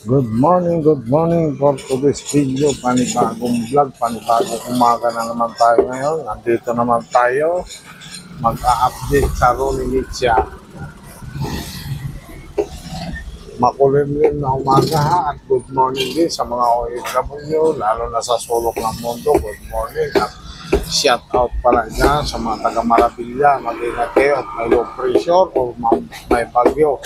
Good morning for today's video. Panibagong vlog, panibagong umaga na naman tayo ngayon. Nandito naman tayo, mag-a-update sa Roninitia. Makulimlim na umaga ha, at good morning din sa mga OFW, lalo na sa sulok ng mundo. Good morning at shout out pala dyan sa mga taga Marabilla. Mag-ingat kayo at may low pressure o may bagyo.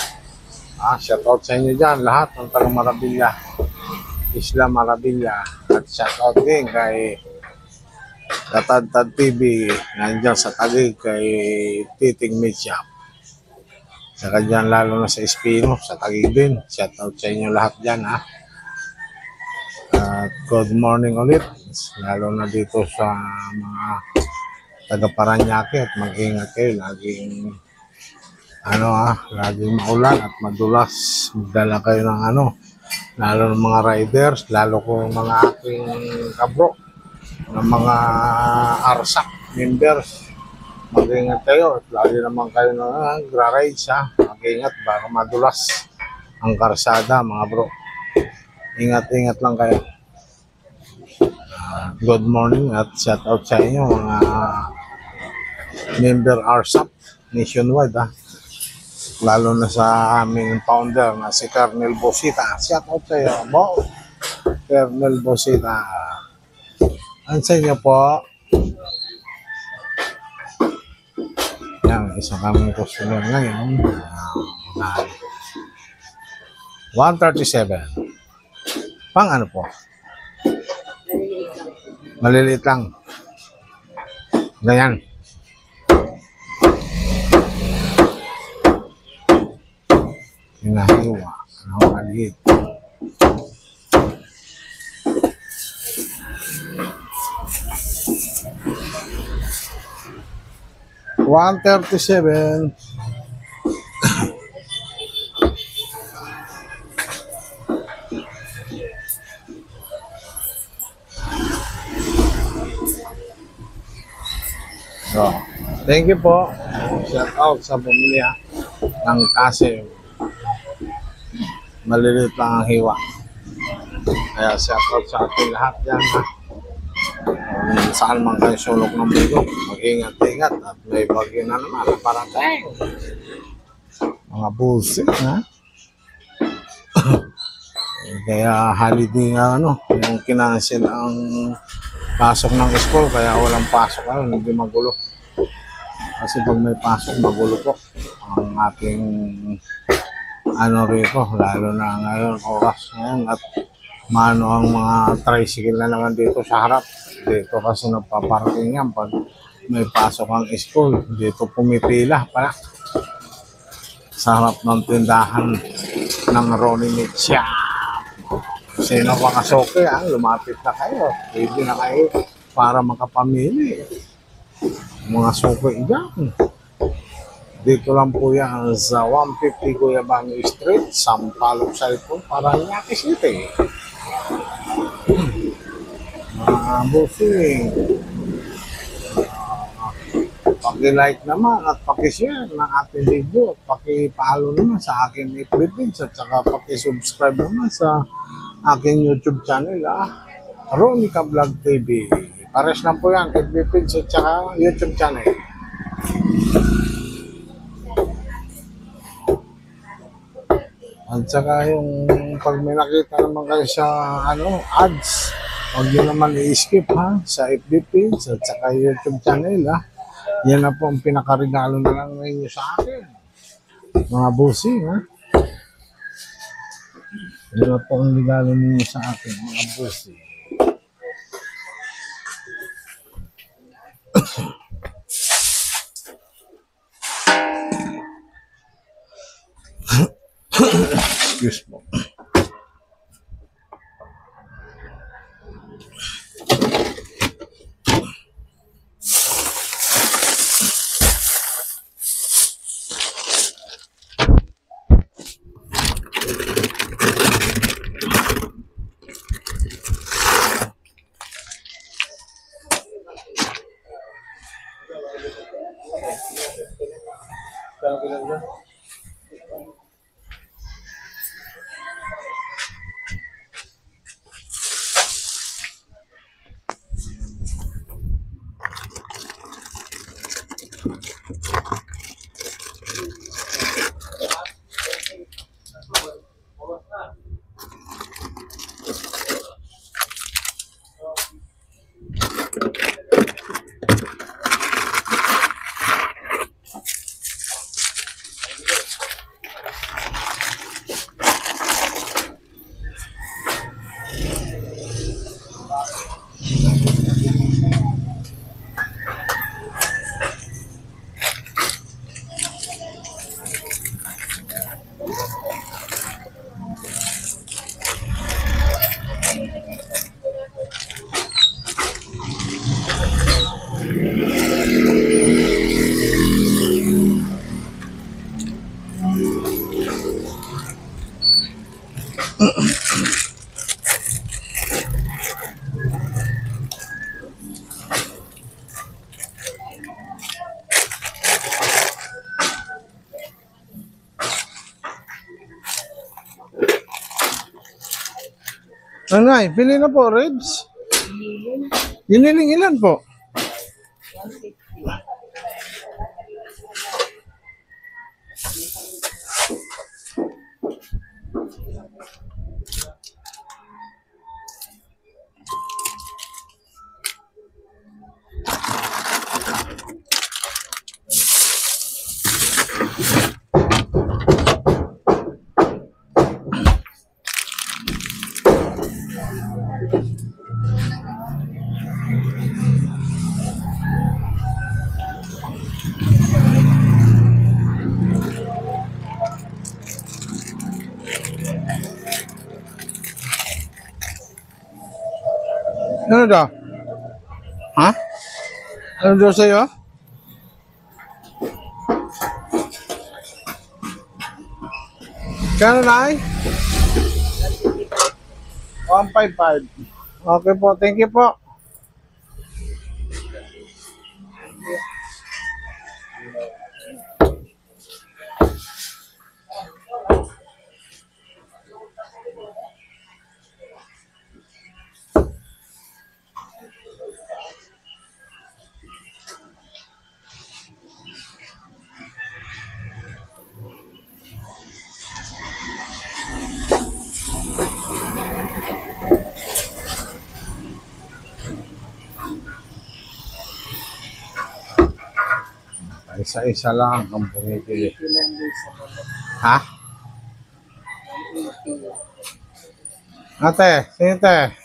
Shout out sa inyo dyan, lahat ng taga Marabilla, Isla Marabilla. At shout out din kay Katadtad TV, nandiyan sa Taguig, kay Titing Media. Saka dyan lalo na sa Espino, sa Taguig din. Shout out sa inyo lahat dyan ha. At good morning ulit, lalo na dito sa mga taga Paranaque, at mag-ingat kayo, laging laging maulan at madulas. Magdala kayo ng lalo ng mga riders, lalo ko mga aking kabro, ng mga ARSAC members. Mag-ingat kayo at lagi naman kayo na gra-rides ha. Mag-ingat baka madulas ang karsada mga bro. Ingat-ingat lang kayo. Good morning at shout out sa inyo mga member ARSAC nationwide ha. Lalo na sa aming founder na si Colonel Bosita. Shout out sa iyo, Bo. Colonel Bosita. Ang sa inyo po. Yan, isa kaming customer ngayon. 137. Pang ano po? Maliliit lang. Ganyan. Hinahiwa. Ang maliit. $137. So, thank you po. Shout out sa pamilya ng Kasim. Maliliit lang ang hiwa. Kaya shout out sa ating lahat yan ha. Saan man kayo sulok ng mundo, mag-ingat-ingat at may bagyo na naman na parating. Mga bullshit ha. Kaya holiday nga yung kinansel ang pasok ng school, kaya walang pasok hindi magulo. Kasi pag may pasok, magulo po ang ating rito, lalo na ngayon, oras ngayon, at mano ang mga tricycle na naman dito sa harap. Dito kasi nagpaparking yan pag may pasok ang school. Dito pumipila pala sa harap ng tindahan ng Roninitia. Sino mga soke lumapit na kayo. Pwede na kayo para makapamili. Mga soke dyan. Dito lang po yan sa 150 Guyabano Street, Sampaloc, Cellphone, Paranaque City. Mga busing. Paki-like naman at paki-share ng ating video at paki-follow naman sa aking FB page at saka paki-subscribe naman sa aking YouTube channel Ronica Vlog TV. Pares lang po yan, FB page at saka YouTube channel. At saka yung pag may nakita naman kayo sa ads, huwag nyo naman i-skip ha, sa FB page at saka YouTube channel ha. Yan na po ang pinakaregalo na lang ninyo sa akin, mga busing ha. Yan na po ang regalo ninyo sa akin, mga busing. Excuse me. Nanay, pili na po, ribs. Giniling ilan po? Ano daw? Ha? Ano daw sa'yo? Kano na ay? 155. Okay po, thank you po. Isa-isa lang ang pumipili. Ha? Ate, sinte.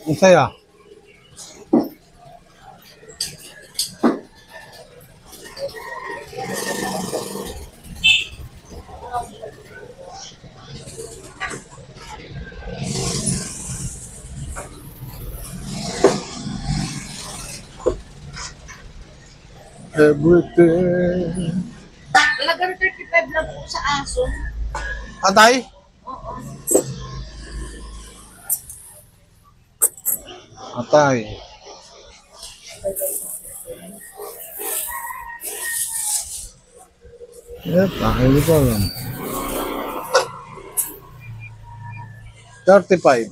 Isa ya. Everything. Talagang 35 lang po sa aso. Atay? Oo. Atay. Hindi ko alam. 35.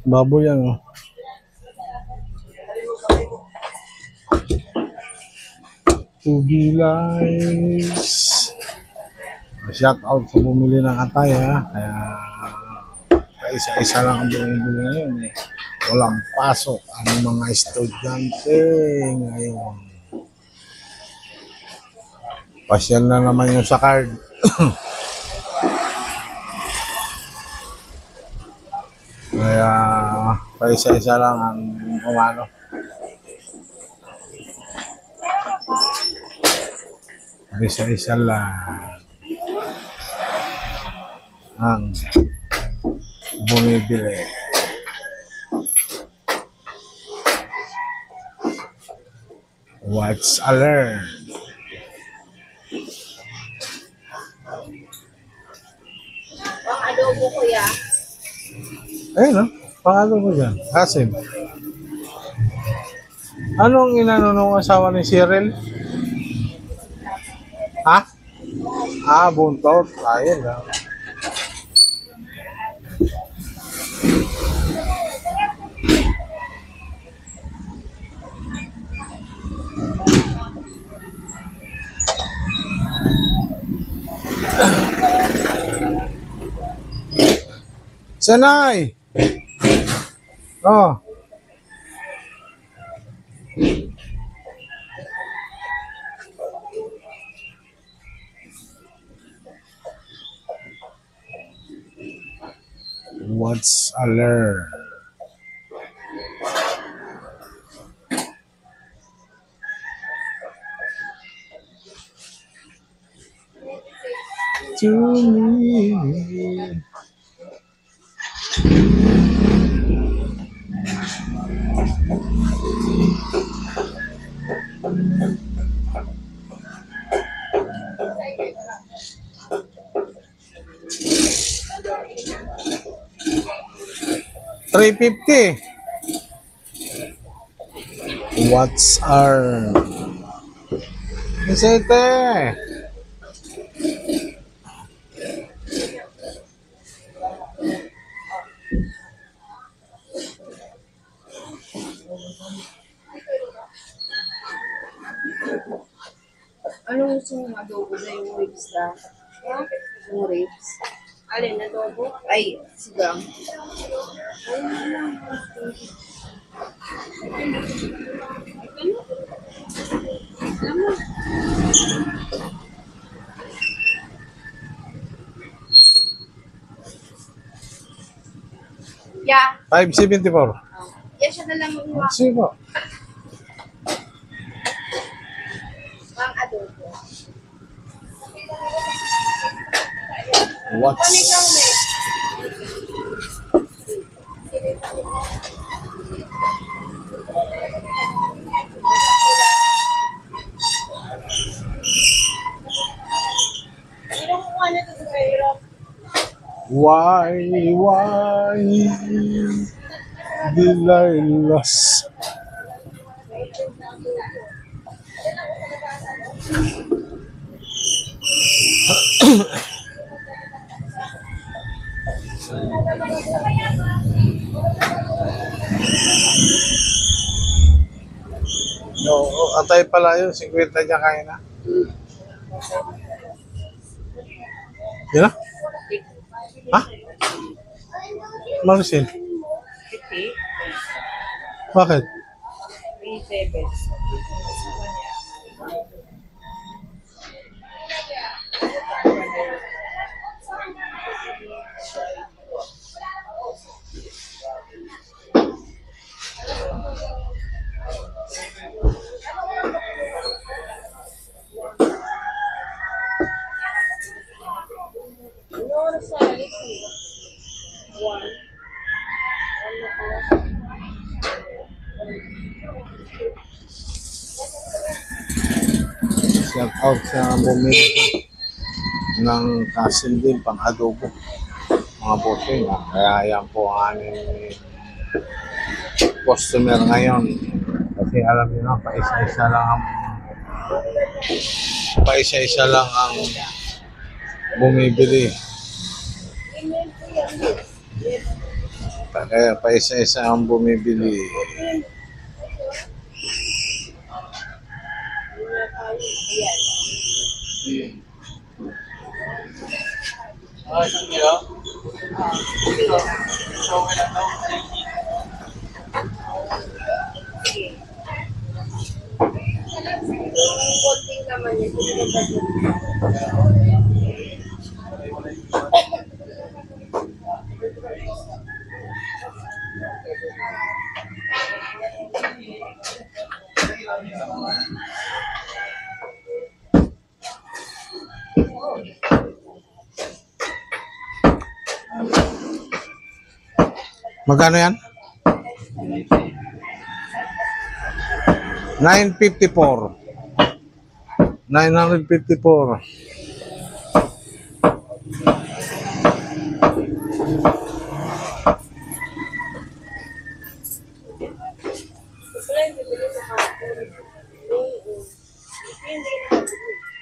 Baboy yan, oh. Tugilays. Shout out sa bumili ng atay, ha. Kaya isa-isa lang ang bumibili ngayon, eh. Walang pasok ang mga estudyante ngayon. Pasyal na naman yung sa card. Kaya paisa-isa lang ang umano. Isa-isa lang ang bumibili. What's alert? Ang adobo ko ya. Ayun, no? Pangalan ko dyan. Kasim. Anong inano nung asawa ni Cyril? Ha? Ah, buntot. Ayun, no? Sanay! Oh. What's alert? to me. $350. What's our... Isete. Anong gusto mong adobo na yung ribs na? Yung ribs? Alin, adobo? Ay, sigang. Yeah. 574. Yeah, siya na lang yung Sige po. pang adobo. What's... Ano ikaw, Meg? Sino kung ano ito sa kayo? Why did I lost? No, atay pala yun. 50 niya kaya na. Yan na? Ha? Marisin? 50? Bakit? 37. Ano oras na alis eh? 1. Shout out sa bumili ng kasil din pang adobo. Mga bossing. Kaya yan po ang aming customer ngayon. Kasi alam niyo na, paisa-isa lang ang bumibili. Kaya paisa-isa ang bumibili. Yung konting naman yun, Magkano yan? 954. 954.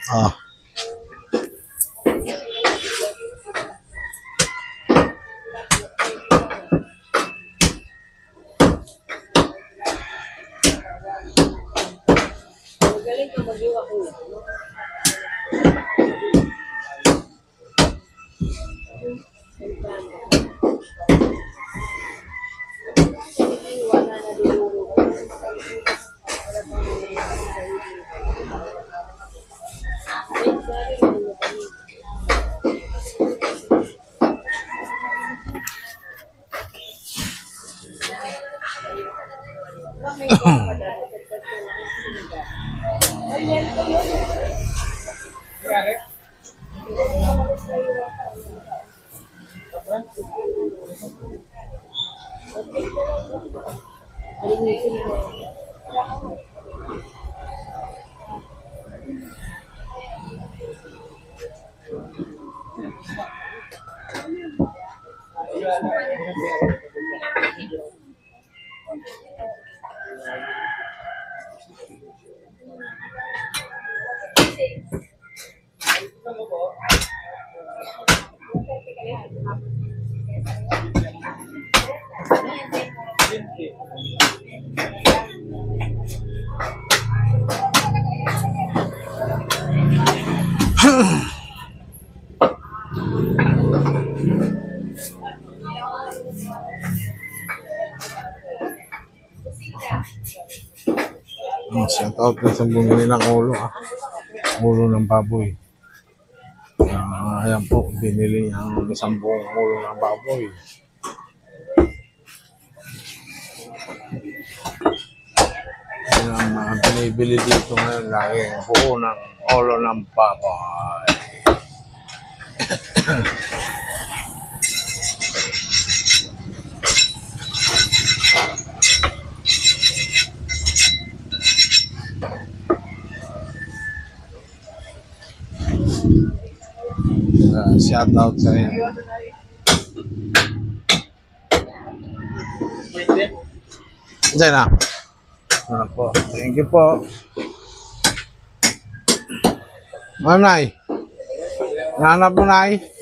Ah. magaling ka mag-iwa ko. Wala na duluro. Wala pang Shout out na sa bumili ng ulo ulo ng baboy. Ayan po, binili niya ang isang buong ulo ng baboy. Yan ang mga binibili dito ngayon, laging buo ng ulo ng baboy. Shout out sa inyo. Diyan na. Ano po. Thank you po. Ma'am Nay. Nahanap mo, Nay?